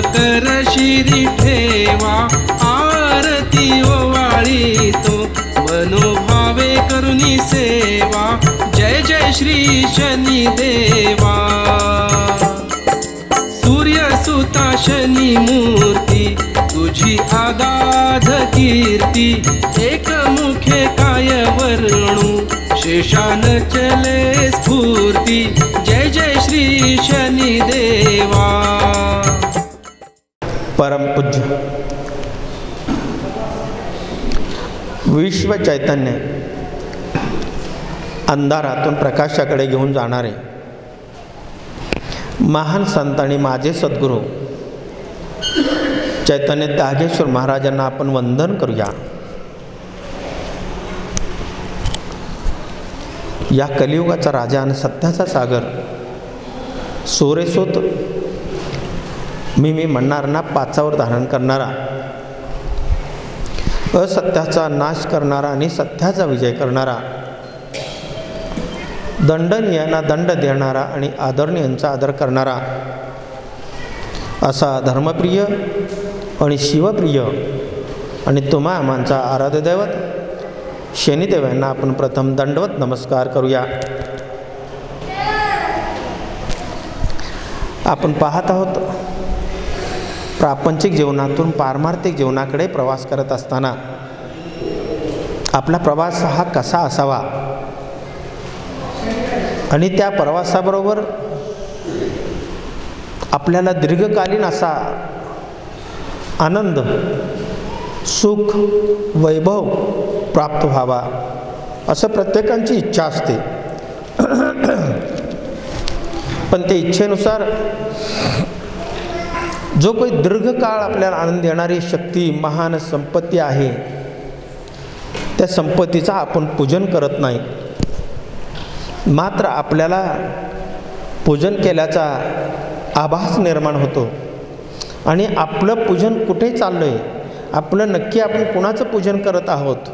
कर शिरी ठेवा, आरती ओवाळी तो मनोभावे करुणी सेवा। जय जय श्री शनी देवा। सूर्यसुता शनी मूर्ती तुझी आगाध कीर्ती, एकमुखे काय वर्णू शेषान चले स्फूर्ती। जय जय श्री शनी देवा। परम पूज्य विश्व चैतन्य अंधारातून प्रकाशाकडे घेऊन जाणारे महान संत आणि माझे सद्गुरू चैतन्य त्यागेश्वर महाराजांना आपण वंदन करूया। या कलियुगाचा राजा आणि सत्याचा सागर सोरेसोत मी म्हणणार ना पाचावर धारण करणारा, असत्याचा नाश करणारा आणि सत्याचा विजय करणारा, दंडनीयांना दंड देणारा आणि आदरणीयांचा आदर करणारा असा धर्मप्रिय आणि शिवप्रिय आणि तुम्हा आम्हांचा आराध्य दैवत शनिदेव यांना आपण प्रथम दंडवत नमस्कार करूया। आपण पाहत आहोत प्रापंचिक जीवनातून पारमार्थिक जीवनाकडे प्रवास करत असताना आपला प्रवास हा कसा असावा आणि त्या प्रवासाबरोबर आपल्याला दीर्घकालीन असा आनंद, सुख, वैभव प्राप्त व्हावा असं प्रत्येकाची इच्छा असते। पण त्या इच्छेनुसार जो काही दीर्घकाळ आपल्याला आनंद देणारी शक्ती, महान संपत्ती आहे, त्या संपत्तीचा आपण पूजन करत नाही। मात्र आपल्याला पूजन केल्याचा आभास निर्माण होतो आणि आपलं पूजन कुठे चाललंय, आपलं नक्की आपण कुणाचं पूजन करत आहोत,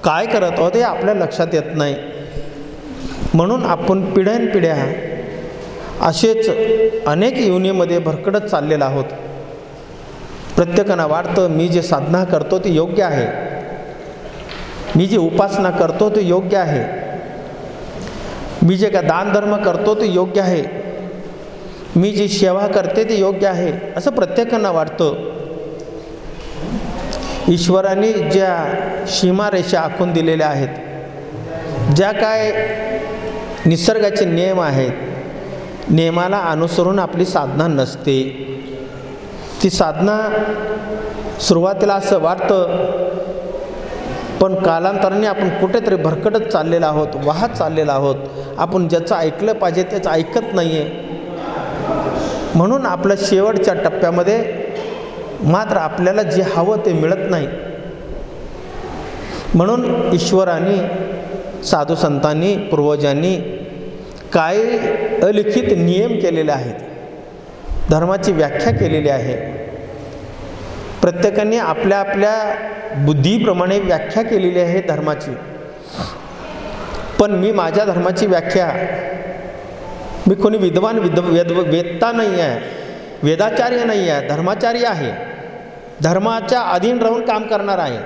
काय करत आहोत हे आपल्या लक्षात येत नाही। म्हणून आपण पिढ्यानपिढ्या असेच अनेक योनीमध्ये भरकटत चाललेलो आहोत। प्रत्येकाला वाटतं मी जे साधना करतो ते योग्य आहे, मी जे उपासना करतो ते योग्य आहे, मी जे का दानधर्म करतो ते योग्य आहे, मी जी सेवा करते ते योग्य आहे असं प्रत्येकाला वाटतं। ईश्वराने ज्या सीमारेषा आखून दिलेल्या आहेत, ज्या काय निसर्गाचे नियम आहेत, नियमाला अनुसरून आपली साधना नसते। ती साधना सुरुवातीला असं वाटतं, पण कालांतराने आपण कुठेतरी भरकटत चाललेलो आहोत, वाहत चाललेलो आहोत। आपण ज्याचं ऐकलं पाहिजे त्याचं ऐकत नाही आहे। म्हणून आपल्या शेवटच्या टप्प्यामध्ये मात्र आपल्याला जे हवं ते मिळत नाही। म्हणून ईश्वराने, साधू संतांनी, पूर्वजांनी काही अलिखित नियम केलेले आहेत, धर्माची व्याख्या केलेली आहे। प्रत्येकाने आपल्या आपल्या बुद्धीप्रमाणे व्याख्या केलेली आहे धर्माची। पण मी माझ्या धर्माची व्याख्या, मी कोणी विद्वान वेदता नाही आहे, वेदाचार्य नाही आहे, धर्माचार्य आहे, धर्माच्या अधीन राहून काम करणार आहे,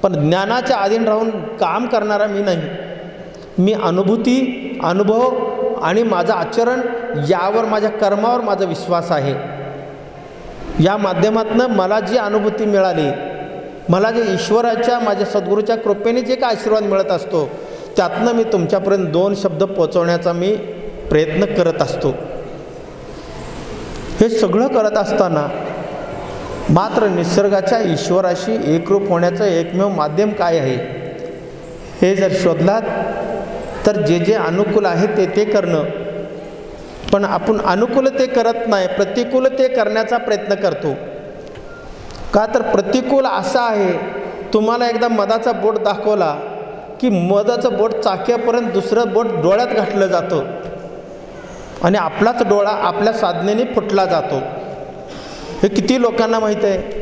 पण ज्ञानाच्या अधीन राहून काम करणारा मी नाही। मी अनुभूती, अनुभव आणि माझं आचरण यावर, माझ्या कर्मावर माझा विश्वास आहे। या माध्यमातून मला जी अनुभूती मिळाली, मला जे ईश्वराच्या, माझ्या सद्गुरूच्या कृपेने जे काय आशीर्वाद मिळत असतो, त्यातनं मी तुमच्यापर्यंत 2 शब्द पोहोचवण्याचा मी प्रयत्न करत असतो। हे सगळं करत असताना मात्र निसर्गाच्या ईश्वराशी एकरूप होण्याचं एकमेव माध्यम काय आहे हे जर शोधलात तर जे जे अनुकूल आहे ते ते करणं। पण आपण अनुकूल ते करत नाही, प्रतिकूल ते करण्याचा प्रयत्न करतो। का तर प्रतिकूल असं आहे, तुम्हाला एकदा मधाचा बोट दाखवला की मधाचं बोट चाक्यापर्यंत दुसरं बोट डोळ्यात घातलं जातं आणि आपलाच डोळा आपल्या साधनेने फुटला जातो। हे किती लोकांना माहीत आहे?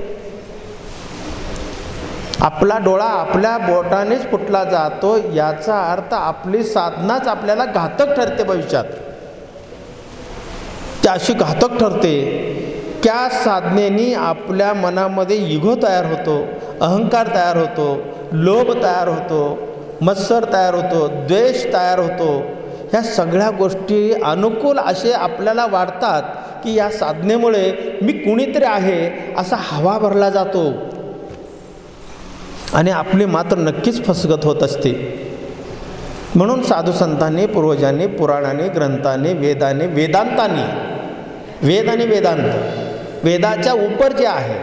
आपला डोळा आपल्या बोटानेच फुटला जातो, याचा अर्थ आपली साधनाच आपल्याला घातक ठरते भविष्यात। ती अशी घातक ठरते त्या साधनेनी आपल्या मनामध्ये इगो तयार होतो, अहंकार तयार होतो, लोभ तयार होतो, मत्सर तयार होतो, द्वेष तयार होतो. ह्या सगळ्या गोष्टी अनुकूल असे आपल्याला वाटतात की या साधनेमुळे मी कुणीतरी आहे असा हवा भरला जातो आणि आपली मात्र नक्कीच फसगत होत असते. म्हणून साधुसंतांनी, पूर्वजांनी, पुराणांनी, ग्रंथांनी, वेदांनी, वेदांतांनी, वेद आणि वेदांत, वेदाच्या उपर जे आहे,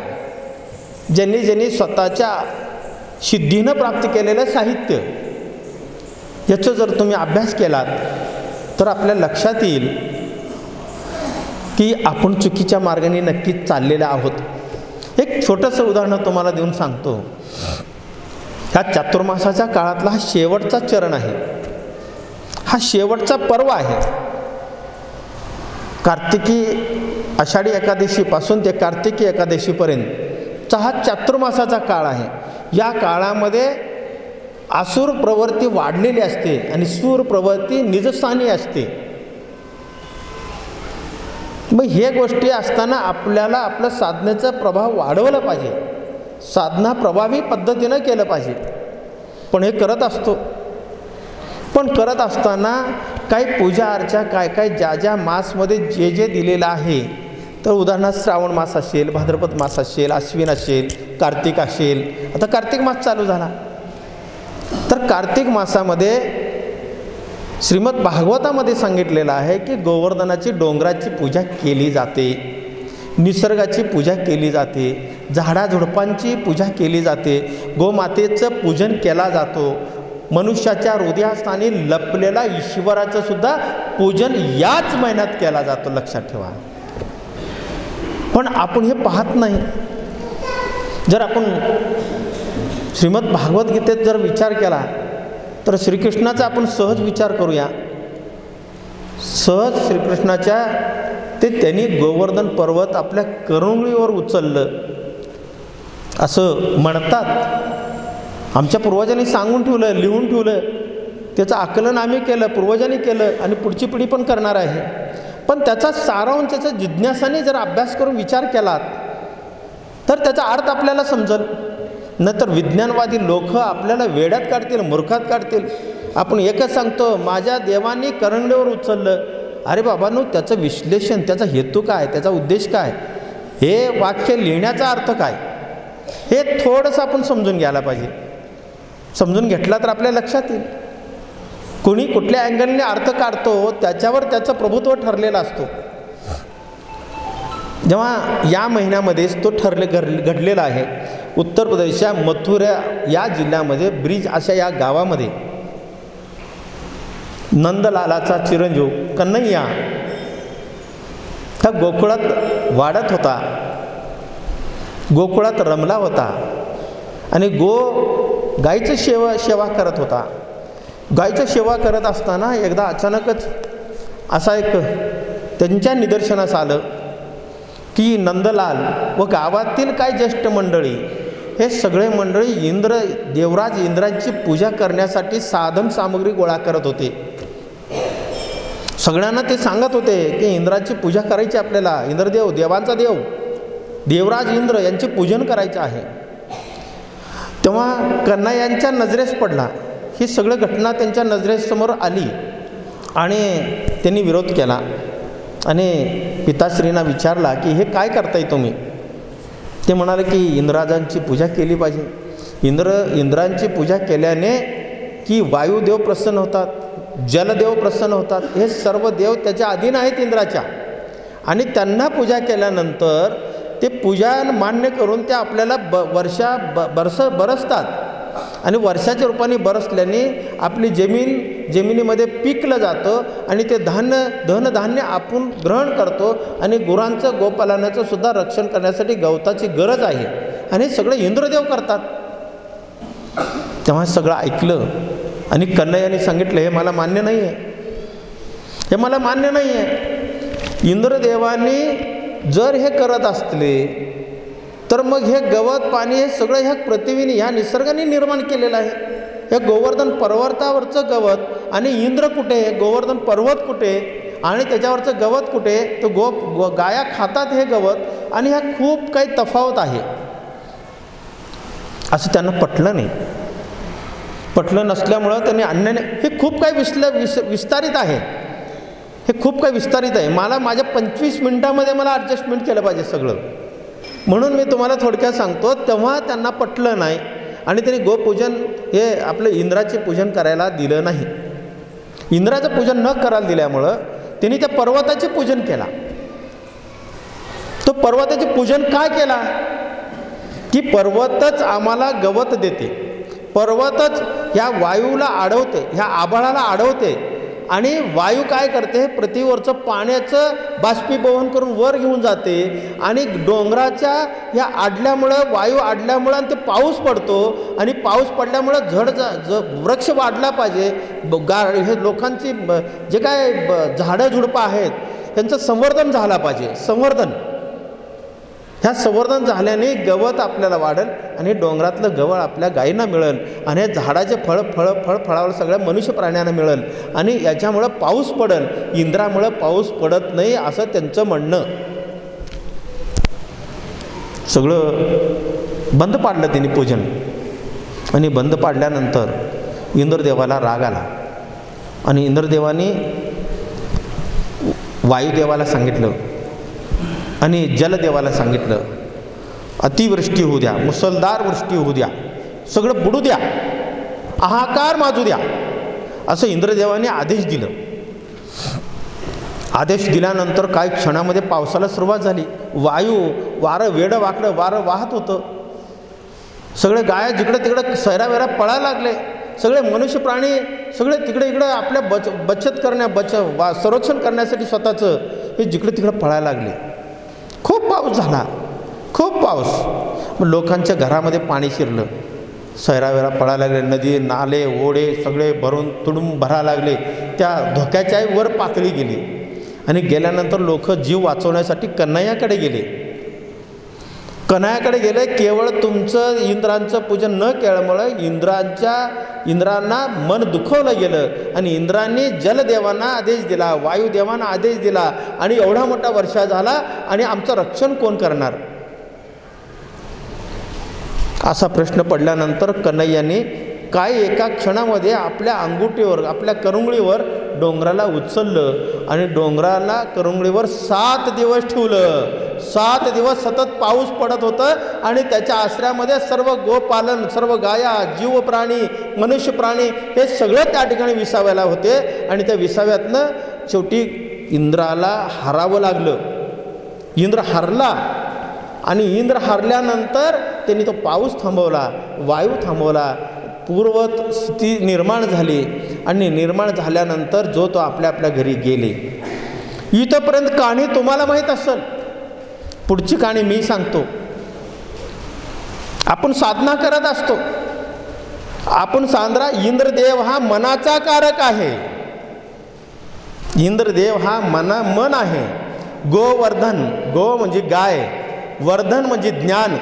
ज्यांनी ज्यांनी स्वतःच्या सिद्धीनं प्राप्त केलेलं साहित्य, याचा जर तुम्ही अभ्यास केलात तर आपल्या लक्षात येईल की आपण चुकीच्या मार्गाने नक्कीच चाललेले आहोत. एक छोटंसं उदाहरण तुम्हाला देऊन सांगतो. ह्या चातुर्मासाच्या काळातला हा शेवटचा चरण आहे, हा शेवटचा पर्व आहे. कार्तिकी आषाढी एकादशीपासून ते कार्तिकी एकादशीपर्यंतचा हा चातुर्मासाचा काळ आहे. या काळामध्ये आसुर प्रवृत्ती वाढलेली असते आणि सूर प्रवृत्ती निजस्थानी असते. मग हे गोष्टी असताना आपल्याला आपलं साधनेचा प्रभाव वाढवला पाहिजे, साधना प्रभावी पद्धतीनं केलं पाहिजे. पण हे करत असतो. पण करत असताना काही पूजा अर्चा काय काय ज्या ज्या मासमध्ये जे जे दिलेलं आहे, तर उदाहरणार्थ श्रावण मास असेल, भाद्रपद मास असेल, अश्विन असेल, कार्तिक असेल. आता कार्तिक मास चालू झाला, तर कार्तिक मासामध्ये श्रीमद भागवतामध्ये सांगितलेलं आहे की गोवर्धनाची, डोंगराची पूजा केली जाते, निसर्गाची पूजा केली जाते, झाडाझुडपांची पूजा केली जाते, गोमातेचं पूजन केला जातो, मनुष्याच्या हृदयस्थानी लपलेला ईश्वराचं सुद्धा पूजन याच महिन्यात केला जातो, लक्षात ठेवा. पण आपण हे पाहत नाही. जर आपण श्रीमद भागवत गीतेत जर विचार केला तर श्रीकृष्णाचा आपण सहज विचार करूया. सहज श्रीकृष्णाच्या त्यांनी गोवर्धन पर्वत आपल्या करुणीवर उचललं असं म्हणतात. आमच्या पूर्वजांनी सांगून ठेवलं, लिहून ठेवलं, त्याचं आकलन आम्ही केलं, पूर्वजांनी केलं आणि पुढची पिढी पण करणार आहे. पण त्याचा सारांश, त्याचा जिज्ञासाने जर अभ्यास करून विचार केलात तर त्याचा अर्थ आपल्याला समजेल. नंतर विज्ञानवादी लोक आपल्याला वेड्यात काढतील, मूर्खात काढतील. आपण एकच सांगतो, माझ्या देवांनी करंगळीवर उचललं. अरे बाबांनो, त्याचं विश्लेषण, त्याचा हेतू काय, त्याचा उद्देश काय, हे वाक्य लिहिण्याचा अर्थ काय, हे थोडंसं आपण समजून घ्यायला पाहिजे. समजून घेतला तर आपल्या लक्षात येईल. कोणी कुठल्या अँगलने अर्थ काढतो त्याच्यावर त्याचं प्रभुत्व ठरलेलं असतो. जेव्हा या महिन्यामध्येच तो घडलेला आहे. उत्तर प्रदेशच्या मथुरा या जिल्ह्यामध्ये ब्रिज अशा या गावामध्ये नंदलालाचा चिरंजीव कन्हैया हा गोकुळात वाढत होता, गोकुळात रमला होता आणि गायीचं सेवा करत होता. गायीचं सेवा करत असताना एकदा अचानकच असा एक त्यांच्या निदर्शनास आलं की नंदलाल व गावातील काय ज्येष्ठ मंडळी, हे सगळे मंडळी देवराज इंद्राची पूजा करण्यासाठी साधन सामग्री गोळा करत होते. सगळ्यांना ते सांगत होते की इंद्राची पूजा करायची, आपल्याला इंद्रदेव, देवांचा देव देवराज इंद्र यांचे पूजन करायचे आहे. तेव्हा कन्हैयांच्या नजरेस पडला, ही सगळी घटना त्यांच्या नजरेसमोर आली आणि त्यांनी विरोध केला आणि पिताश्रींना विचारला की हे काय करताय तुम्ही. ते म्हणाले की इंद्राजांची पूजा केली पाहिजे. इंद्रांची पूजा केल्याने की वायुदेव प्रसन्न होतात, जलदेव प्रसन्न होतात, हे सर्व देव त्याच्या अधीन आहेत इंद्राच्या, आणि त्यांना पूजा केल्यानंतर ते पूजा मान्य करून ते आपल्याला बरसतात आणि वर्षाच्या रूपाने बरसल्याने आपली जमिनीमध्ये पिकलं जातं आणि ते धनधान्य आपण ग्रहण करतो आणि गुरांचं, गोपालनाचं सुद्धा रक्षण करण्यासाठी गवताची गरज आहे आणि हे सगळं इंद्रदेव करतात. तेव्हा सगळं ऐकलं आणि कन्हैयाने सांगितलं, हे मला मान्य नाही आहे, हे मला मान्य नाही आहे. इंद्रदेवांनी जर हे करत असले तर मग हे गवत, पाणी, हे सगळं ह्या पृथ्वीने, ह्या निसर्गाने निर्माण केलेलं आहे. हे गोवर्धन पर्वतावरचं गवत आणि इंद्र कुठे, गोवर्धन पर्वत कुठे, आणि त्याच्यावरचं गवत कुठे, तो गाया खातात हे गवत, आणि ह्या खूप काही तफावत आहे असं त्यांना पटलं नाही. पटलं नसल्यामुळं त्यांनी अन्याने हे खूप काही विस्तारित आहे, हे खूप काही विस्तारित आहे. मला माझ्या 25 मिनिटामध्ये मला ॲडजस्टमेंट केलं पाहिजे सगळं, म्हणून मी तुम्हाला थोडक्यात सांगतो. तेव्हा त्यांना पटलं नाही आणि त्यांनी गोपूजन हे आपलं इंद्राचे पूजन करायला दिलं नाही. इंद्राचं पूजन न करायला दिल्यामुळं त्यांनी त्या पर्वताचे पूजन केला. तो पर्वताचे पूजन काय केला की पर्वतच आम्हाला गवत देते, पर्वतच ह्या वायूला अडवते, ह्या आभाळाला अडवते, आणि वायू काय करते, पृथ्वीवरचं पाण्याचं बाष्पीभवन करून वर घेऊन जाते, आणि डोंगराच्या ह्या आडल्यामुळं, वायू आडल्यामुळं आणि ते पाऊस पडतो, आणि पाऊस पडल्यामुळं वृक्ष वाढला पाहिजे, हे लोकांची जे काय झाडं झुडपं आहेत त्यांचं संवर्धन झालं पाहिजे. संवर्धन, ह्या संवर्धन झाल्याने गवत आपल्याला वाढेल आणि डोंगरातलं गवळ आपल्या गायींना मिळेल, आणि हे झाडाचे फळावर सगळ्या मनुष्य प्राण्यांना मिळेल, आणि याच्यामुळं पाऊस पडेल. इंद्रामुळं पाऊस पडत नाही असं त्यांचं म्हणणं. सगळं बंद पाडलं त्यांनी पूजन, आणि बंद पाडल्यानंतर इंद्रदेवाला राग आला, आणि इंद्रदेवाने वायुदेवाला सांगितलं आणि जलदेवाला सांगितलं, अतिवृष्टी होऊ द्या, मुसळधार वृष्टी होऊ द्या, सगळं बुडू द्या, हाहाकार माजू द्या, असं इंद्रदेवाने आदेश दिलं. आदेश दिल्यानंतर काही क्षणामध्ये पावसाला सुरुवात झाली. वारं वेडं वाकडं वारं वाहत होतं. सगळे गाया जिकडं तिकडं सैरावेरा पळायला लागले. सगळे मनुष्य प्राणी सगळे तिकडे इकडं आपल्या बचत संरक्षण करण्यासाठी स्वतःचं हे जिकडं तिकडं पळायला लागले. खूप पाऊस झाला, खूप पाऊस. मग लोकांच्या घरामध्ये पाणी शिरलं, सैरावेरा पळायला लागले. नदी नाले ओढे सगळे भरून तुडूंब भरायला लागले. त्या धोक्याच्याही वर पातळी गेली, आणि गेल्यानंतर लोक जीव वाचवण्यासाठी कन्हैयाकडे गेले. कन्हैयाकडे गेले. केवळ तुमचं इंद्रांचं पूजन न केल्यामुळं इंद्रांना मन दुखवलं गेलं, आणि इंद्रांनी जलदेवांना आदेश दिला, वायुदेवांना आदेश दिला, आणि एवढा मोठा वर्षा झाला, आणि आमचं रक्षण कोण करणार असा प्रश्न पडल्यानंतर कन्हैयाने काय एका क्षणामध्ये आपल्या अंगुठीवर, आपल्या करंगळीवर डोंगराला उचललं, आणि डोंगराला करंगळीवर 7 दिवस ठेवलं. 7 दिवस सतत पाऊस पडत होतं, आणि त्याच्या आश्रयामध्ये सर्व गोपालन, सर्व गाया, जीव प्राणी, मनुष्य प्राणी हे सगळं त्या ठिकाणी विसाव्याला होते. आणि त्या विसाव्यातनं शेवटी इंद्राला हारावं लागलं. इंद्र हारला, आणि इंद्र हारल्यानंतर त्यांनी तो पाऊस थांबवला, वायू थांबवला, पूर्वत स्थिती निर्माण झाली, आणि निर्माण झाल्यानंतर जो तो आपल्या आपल्या घरी गेले. इथंपर्यंत कहाणी तुम्हाला माहीत असेल. पुढची कहाणी मी सांगतो. आपण साधना करत असतो. आपण इंद्रदेव हा मनाचा कारक आहे. इंद्रदेव हा मन आहे. गोवर्धन, गो म्हणजे गाय, वर्धन म्हणजे ज्ञान,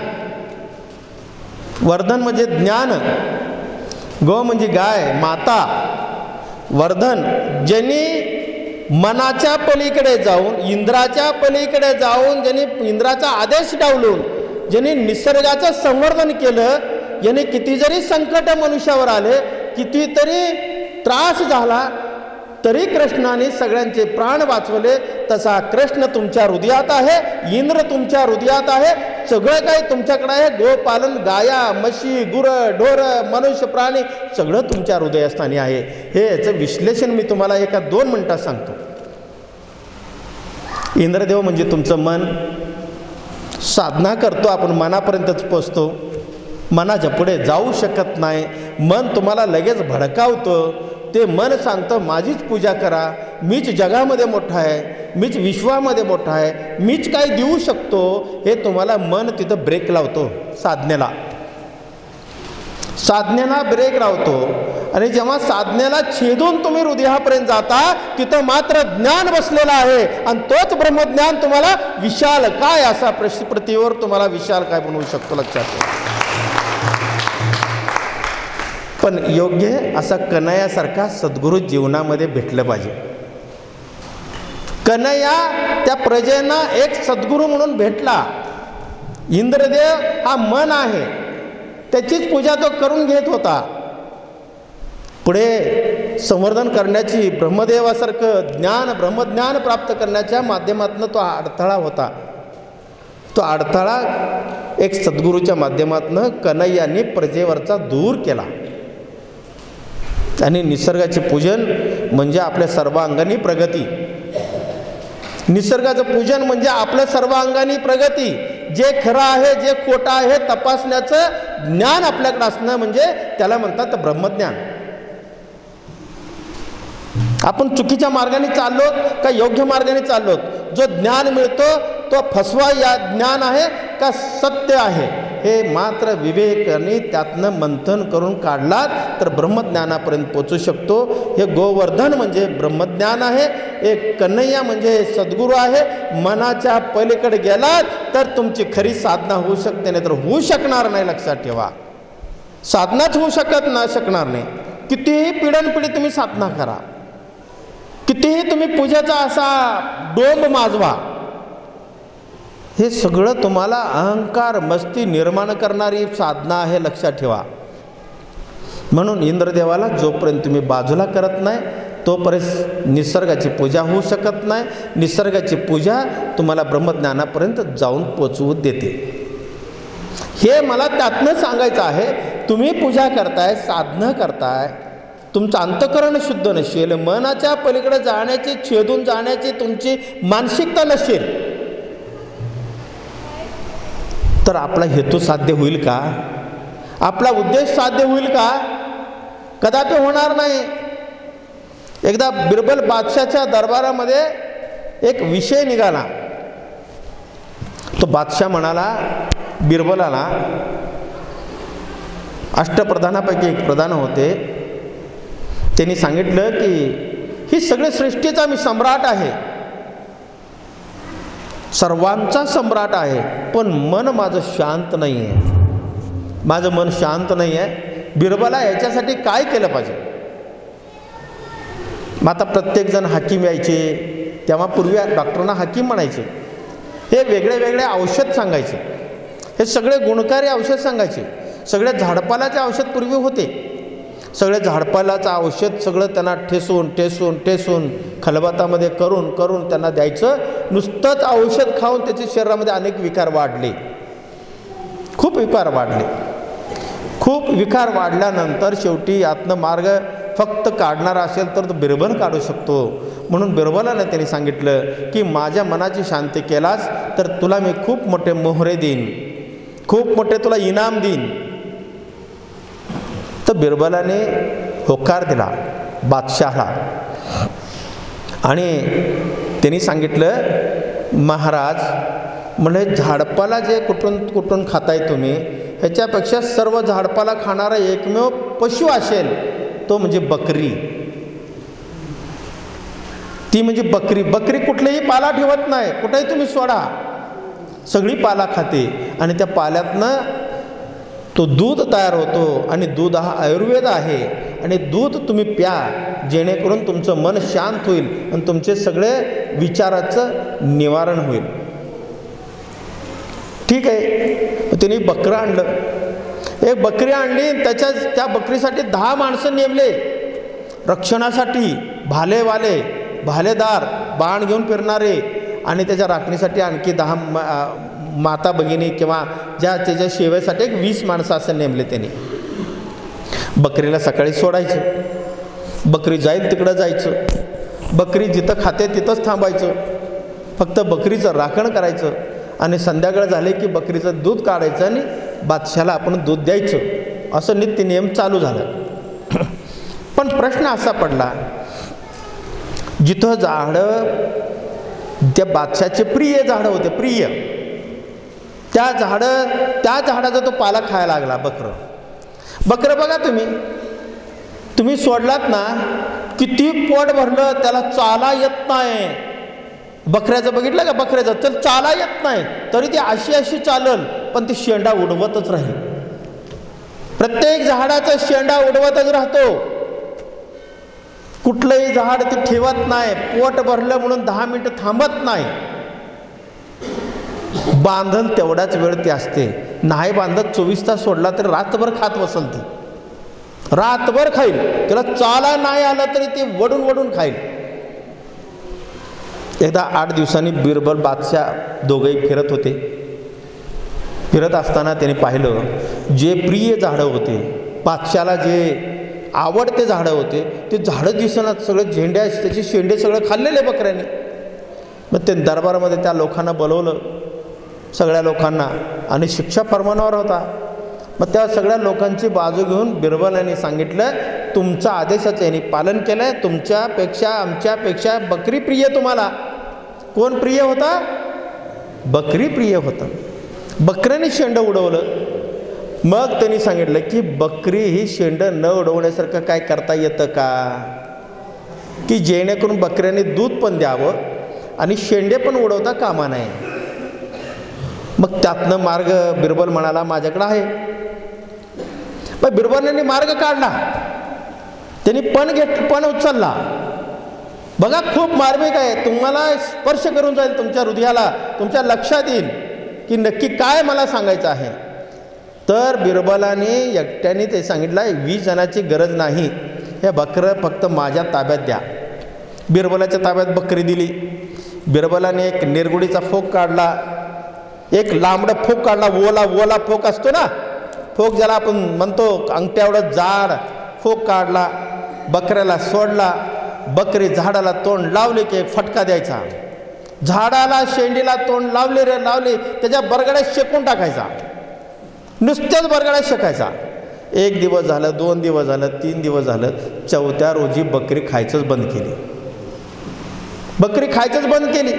वर्धन म्हणजे ज्ञान, गो म्हणजे गाय माता, वर्धन ज्यांनी मनाच्या पलीकडे जाऊन, इंद्राच्या पलीकडे जाऊन, ज्यांनी इंद्राचा आदेश डावलून, ज्यांनी निसर्गाचं संवर्धन केलं, ज्यांनी किती जरी संकट मनुष्यावर आले, कितीतरी त्रास झाला, तरी कृष्णाने सगळ्यांचे प्राण वाचवले. तसा कृष्ण तुमच्या हृदयात आहे, इंद्र तुमच्या हृदयात आहे, सगळं काही तुमच्याकडे आहे. गोपालन, गाया, म्हशी, गुरं, ढोरं, मनुष्य प्राणी सगळं तुमच्या हृदयस्थानी आहे. हे याचं विश्लेषण मी तुम्हाला एका 2 मिनिटात सांगतो. इंद्रदेव म्हणजे तुमचं मन. साधना करतो आपण, मनापर्यंतच पोचतो, मनाच्या पुढे जाऊ शकत नाही. मन तुम्हाला लगेच भडकावतं. ते मन सांगतं माझीच पूजा करा, मीच जगामध्ये मोठा आहे, मीच विश्वामध्ये मोठा आहे, मीच काय देऊ शकतो. हे तुम्हाला मन तिथं ब्रेक लावतो. साधनेला ब्रेक लावतो. आणि जेव्हा साधनेला छेदून तुम्ही हृदयापर्यंत जाता, तिथं मात्र ज्ञान बसलेलं आहे, आणि तोच ब्रह्मज्ञान तुम्हाला विशाल काय असा पृथ्वीवर तुम्हाला विशाल काय बनवू शकतो. लक्षात ठेवा. पण योग्य असा कन्हैयासारखा सद्गुरू जीवनामध्ये भेटलं पाहिजे. कन्हैया त्या प्रजेना एक सद्गुरू म्हणून भेटला. इंद्रदेव हा मन आहे, त्याचीच पूजा तो करून घेत होता. पुढे संवर्धन करण्याची ब्रह्मदेवासारखं ब्रह्मज्ञान प्राप्त करण्याच्या माध्यमातून तो अडथळा होता. तो अडथळा एक सद्गुरूच्या माध्यमातून कन्हैयांनी प्रजेवरचा दूर केला. आणि निसर्गाचे पूजन म्हणजे आपल्या सर्वांगाने प्रगती. निसर्गाचं पूजन म्हणजे आपल्या सर्वांगाने प्रगती. जे खरं आहे जे खोटं आहे तपासण्याचं ज्ञान आपल्याकडे असणं म्हणजे त्याला म्हणतात ब्रह्मज्ञान. आपण चुकीच्या मार्गाने चाललो का योग्य मार्गाने चाललो, जो ज्ञान मिळतो तो फसवा या ज्ञान आहे का सत्य आहे, हे मात्र विवेकाने त्यातनं मंथन करून काढलात तर ब्रह्मज्ञानापर्यंत पोचू शकतो. हे गोवर्धन म्हणजे ब्रह्मज्ञान आहे. एक कन्हैया म्हणजे सद्गुरू आहे. मनाच्या पलीकडे गेलात तर तुमची खरी साधना होऊ शकते, नाही तर होऊ शकणार नाही. लक्षात ठेवा, साधनाच होऊ शकणार नाही. कितीही पिढ्यानपिढी तुम्ही साधना करा, कितीही तुम्ही पूजेचा असा डोंब माजवा, हे सगळं तुम्हाला अहंकार मस्ती निर्माण करणारी साधना आहे. लक्षात ठेवा. म्हणून इंद्रदेवाला जोपर्यंत तुम्ही बाजूला करत नाही तोपर्यंत निसर्गाची पूजा होऊ शकत नाही. निसर्गाची पूजा तुम्हाला ब्रह्मज्ञानापर्यंत जाऊन पोचवू देते. हे मला त्यातनं सांगायचं आहे. तुम्ही पूजा करताय, साधना करताय, तुमचं अंतःकरण शुद्ध नसेल, मनाच्या पलीकडे जाण्याची, छेदून जाण्याची तुमची मानसिकता नसेल, तर आपला हेतू साध्य होईल का? आपला उद्देश साध्य होईल का? कदापि होणार नाही. एकदा बिरबल बादशाच्या दरबारामध्ये एक विषय निघाला. तो बादशाह म्हणाला बिरबलाला, अष्टप्रधानापैकी एक प्रधान होते, त्यांनी सांगितलं की ही सगळ्या सृष्टीचा मी सम्राट आहे, सर्वांचा सम्राट आहे, पण मन माझं शांत नाही आहे. माझं मन शांत नाही आहे. बिरबला याच्यासाठी काय केलं पाहिजे? मग आता प्रत्येकजण हाकीम यायचे, तेव्हा पूर्वी डॉक्टरांना हाकीम म्हणायचे. हे वेगळे वेगळे औषध सांगायचे, हे सगळे गुणकारी औषध सांगायचे. सगळे झाडपालाचे औषध पूर्वी होते. सगळे झाडपालाचं औषध सगळं त्यांना ठेसून ठेसून ठेसून खलबतामध्ये करून करून त्यांना द्यायचं. नुसतंच औषध खाऊन त्याच्या शरीरामध्ये अनेक विकार वाढले, खूप विकार वाढले. खूप विकार वाढल्यानंतर शेवटी यातनं मार्ग फक्त काढणारा असेल तर तो बिरबल काढू शकतो. म्हणून बिरबलाने त्यांनी सांगितलं की माझ्या मनाची शांती केलास तर तुला मी खूप मोठे मोहरे देईन, खूप मोठे तुला इनाम देईन. तर बिरबलाने होकार दिला बादशाहला आणि त्यांनी सांगितलं, महाराज म्हणजे झाडपाला जे कुठून कुठून खाताय तुम्ही, ह्याच्यापेक्षा सर्व झाडपाला खाणारा एकमेव पशु असेल तो म्हणजे बकरी. ती म्हणजे बकरी. बकरी कुठलेही पाला ठेवत नाही, कुठेही तुम्ही सोडा, सगळी पाला खाते आणि त्या पाल्यातनं तो दूध तयार होतो. आणि दूध हा आयुर्वेद आहे आणि दूध तुम्ही प्या, जेणेकरून तुमचं मन शांत होईल आणि तुमचे सगळे विचाराचं निवारण होईल. ठीक आहे. त्यांनी बकरं आणलं, एक बकरी आणली. त्या बकरीसाठी 10 माणसं नेमले रक्षणासाठी, भालेवाले, भालेदार, बाण घेऊन फिरणारे, आणि त्याच्या राखणीसाठी आणखी 10 माता भगिनी किंवा त्याच्या सेवेसाठी 20 माणसं असं नेमले त्यांनी. बकरीला सकाळी सोडायचं, बकरी जाईल तिकडं जायचं, बकरी जिथं खाते तिथंच थांबायचं, फक्त बकरीचं राखण करायचं आणि संध्याकाळ झाले की बकरीचं दूध काढायचं आणि बादशाला आपण दूध द्यायचं. असं नित्य नियम चालू झालं. पण प्रश्न असा पडला, जिथं झाडं त्या बादशाचे प्रिय झाडं होते, प्रिय, त्या झाडाचा तो पाला खायला लागला. बकरं बघा तुम्ही सोडलात ना, किती पोट भरलं, त्याला चाला येत नाही. बकऱ्याचं बघितलं का, बकऱ्याचं तर चाला येत नाही, तरी ती अशी चालल, पण ती शेंडा उडवतच राहील. प्रत्येक झाडाचा शेंडा उडवतच राहतो. कुठलंही झाड ते ठेवत नाही, पोट भरलं म्हणून 10 मिनिटं थांबत नाही. बांधल तेवढाच वेळ ते असते, नाही बांधत 24 तास सोडला तरी रातभर खात बसल ती, रातभर खाईल. त्याला चाला नाही आलं तरी ते वडून वडून खाईल. एकदा 8 दिवसांनी बिरबल बादशाह दोघंही फिरत होते. फिरत असताना त्याने पाहिलं जे प्रिय झाडं होते, बादशाला जे आवडते झाडं होते, ते झाडं दिसणार, सगळे झेंड्या त्याचे शेंडे सगळं खाल्लेले बकऱ्याने. मग ते दरबारामध्ये त्या लोकांना बोलवलं, सगळ्या लोकांना, आणि शिक्षा फरमानावर होता. मग त्या सगळ्या लोकांची बाजू घेऊन बिरबलाने सांगितलं, तुमच्या आदेशाचं यांनी पालन केलं, तुमच्यापेक्षा आमच्यापेक्षा बकरी प्रिय तुम्हाला. कोण प्रिय होता? बकरी प्रिय होता. बकऱ्याने शेंड उडवलं. मग त्यांनी सांगितलं की बकरी ही शेंड न उडवण्यासारखं काय करता येतं का, की जेणेकरून बकऱ्याने दूध पण द्यावं आणि शेंडे पण उडवता कामा नये. मग त्यातनं मार्ग बिरबल म्हणाला माझ्याकडे आहे. मग बिरबलांनी मार्ग काढला. त्यांनी पण उचलला. बघा खूप मार्मिक आहे, तुम्हाला स्पर्श करून जाईल, तुमच्या हृदयाला, तुमच्या लक्षात येईल की नक्की काय मला सांगायचं आहे. तर बिरबलाने एकट्याने ते सांगितलं 20 जणांची गरज नाही, हे बकरं फक्त माझ्या ताब्यात द्या. बिरबलाच्या ताब्यात बकरी दिली. बिरबलाने एक निरगुडीचा फोक काढला, एक लांबडं फोक काढला, ओला फोक असतो ना, फोक ज्याला आपण म्हणतो, अंगठ्या एवढं जाड फोक काढला, बकऱ्याला सोडला. बकरी झाडाला तोंड लावले की फटका द्यायचा, झाडाला शेंडीला तोंड लावले त्याच्या बरगड्यात शेकून टाकायचा, नुसत्याच बरगड्यात शेकायचा. 1 दिवस झालं, 2 दिवस झालं, 3 दिवस झालं, 4थ्या रोजी बकरी खायचंच बंद केली. बकरी खायचंच बंद केली.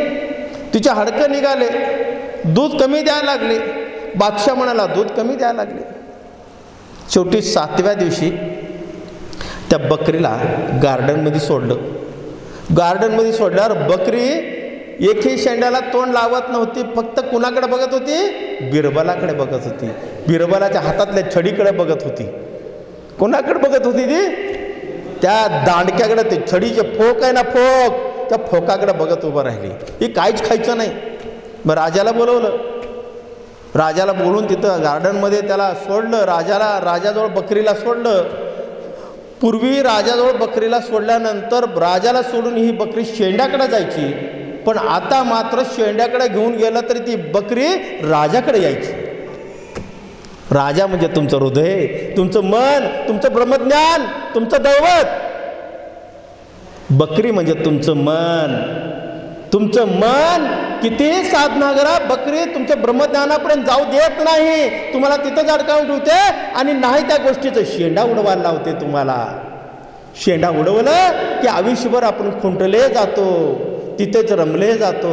तिचे हाडकं निघाले, दूध कमी द्यायला लागले. बादशाह म्हणाला दूध कमी द्यायला लागले. शेवटी 7व्या दिवशी त्या बकरीला गार्डनमध्ये सोडलं. गार्डनमध्ये सोडल्यावर बकरी एकही शेंड्याला तोंड लावत नव्हती, फक्त कुणाकडे बघत होती? बिरबलाकडे बघत होती. बिरबलाच्या हातातल्या छडीकडे बघत होती. कोणाकडे बघत होती ती? त्या दांडक्याकडे. ते छडीचे फोक आहे ना, फोक, त्या फोकाकडे बघत उभं राहिली. ही काहीच खायचं नाही. मग राजाला बोलवलं. राजाला बोलून तिथं गार्डनमध्ये त्याला सोडलं. राजाजवळ बकरीला सोडलं. पूर्वी राजाजवळ बकरीला सोडल्यानंतर राजाला सोडून ही बकरी शेंड्याकडे जायची, पण आता मात्र शेंड्याकडे घेऊन गेलं तरी ती बकरी राजाकडे यायची. राजा म्हणजे तुमचं हृदय, तुमचं मन, तुमचं ब्रह्मज्ञान, तुमचं दैवत. बकरी म्हणजे तुमचं मन. तुमचं मन कितीही साधना करा, बकरी तुमच्या ब्रह्मज्ञानापर्यंत जाऊ देत नाही. तुम्हाला तिथंच अडकावून ठेवते आणि नाही त्या गोष्टीचं शेंडा उडवायला लावते तुम्हाला. शेंडा उडवलं की आयुष्यभर आपण खुंटले जातो, तिथेच रमले जातो.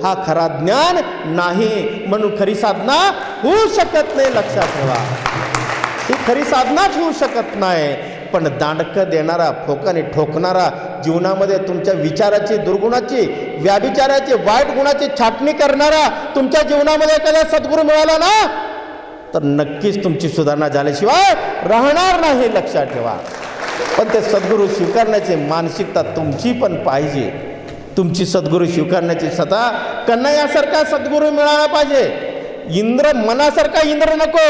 हा खरा ज्ञान नाही, म्हणून खरी साधना होऊ शकत नाही. लक्षात ठेवा, ही खरी साधनाच होऊ शकत नाही. पण दांडकं देणारा, फोकाने ठोकणारा, जीवनामध्ये तुमच्या विचाराची, दुर्गुणाची, व्याभिचाराची, वाईट गुणाची छाटणी करणारा तुमच्या जीवनामध्ये एखादा सद्गुरू मिळाला ना, तर नक्कीच तुमची सुधारणा झाल्याशिवाय राहणार नाही. लक्षात ठेवा. पण ते सद्गुरू स्वीकारण्याची मानसिकता तुमची पण पाहिजे. तुमची सद्गुरू स्वीकारण्याची सता कन्हैयासारखा सद्गुरू मिळाला पाहिजे. इंद्र मनासारखा इंद्र नको,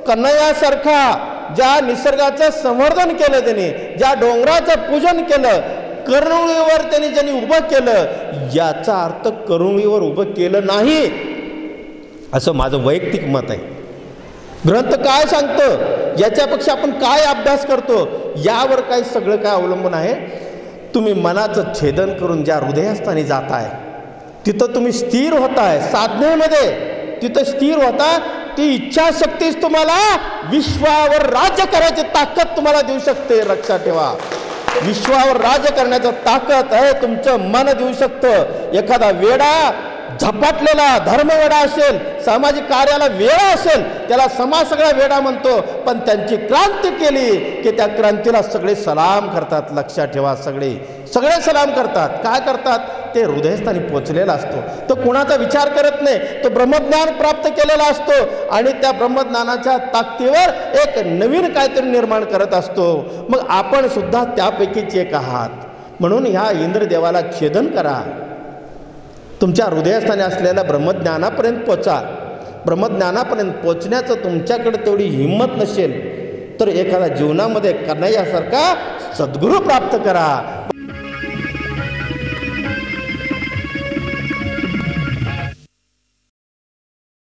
कन्हैयासारखा, ज्या निसर्गाचं संवर्धन केलं त्यांनी, ज्या डोंगराचं पूजन केलं, करुणीवर त्यांनी उभं केलं, याचा अर्थ करुणीवर उभं केलं नाही असं माझं वैयक्तिक मत आहे. ग्रंथ काय सांगतं, याच्यापेक्षा आपण काय अभ्यास करतो, यावर काय सगळं काय अवलंबून आहे. तुम्ही मनाचं छेदन करून ज्या हृदयस्थानी जाताय, तिथं तुम्ही स्थिर होताय. साधनेमध्ये तिथं स्थिर होता. ती इच्छाशक्तीच तुम्हाला विश्वावर राज्य करायची ताकद तुम्हाला देऊ शकते. लक्षात ठेवा, विश्वावर राज्य करण्याचं ताकद आहे तुमचं मन देऊ शकतं. एखादा वेडा, झपाटलेला धर्मवेडा असेल, सामाजिक कार्याला वेडा असेल, त्याला समाज सगळा वेडा म्हणतो. पण त्यांची क्रांती केली की त्या क्रांतीला सगळे सलाम करतात. लक्षात ठेवा, सगळे सलाम करतात. काय करतात? ते हृदयस्थानी पोचलेला असतो. तो कुणाचा विचार करत नाही, तो ब्रह्मज्ञान प्राप्त केलेला असतो आणि त्या ब्रह्मज्ञानाच्या ताकदीवर एक नवीन काहीतरी निर्माण करत असतो. मग आपण सुद्धा त्यापैकीच एक आहात. म्हणून ह्या इंद्रदेवाला छेदन करा, तुमच्या हृदयस्थानी असलेल्या ब्रह्मज्ञानापर्यंत पोचा. ब्रह्मज्ञानापर्यंत पोचण्याचं तुमच्याकडे तेवढी हिंमत नसेल तर एखाद्या जीवनामध्ये करण्यासारखा सद्गुरू प्राप्त करा.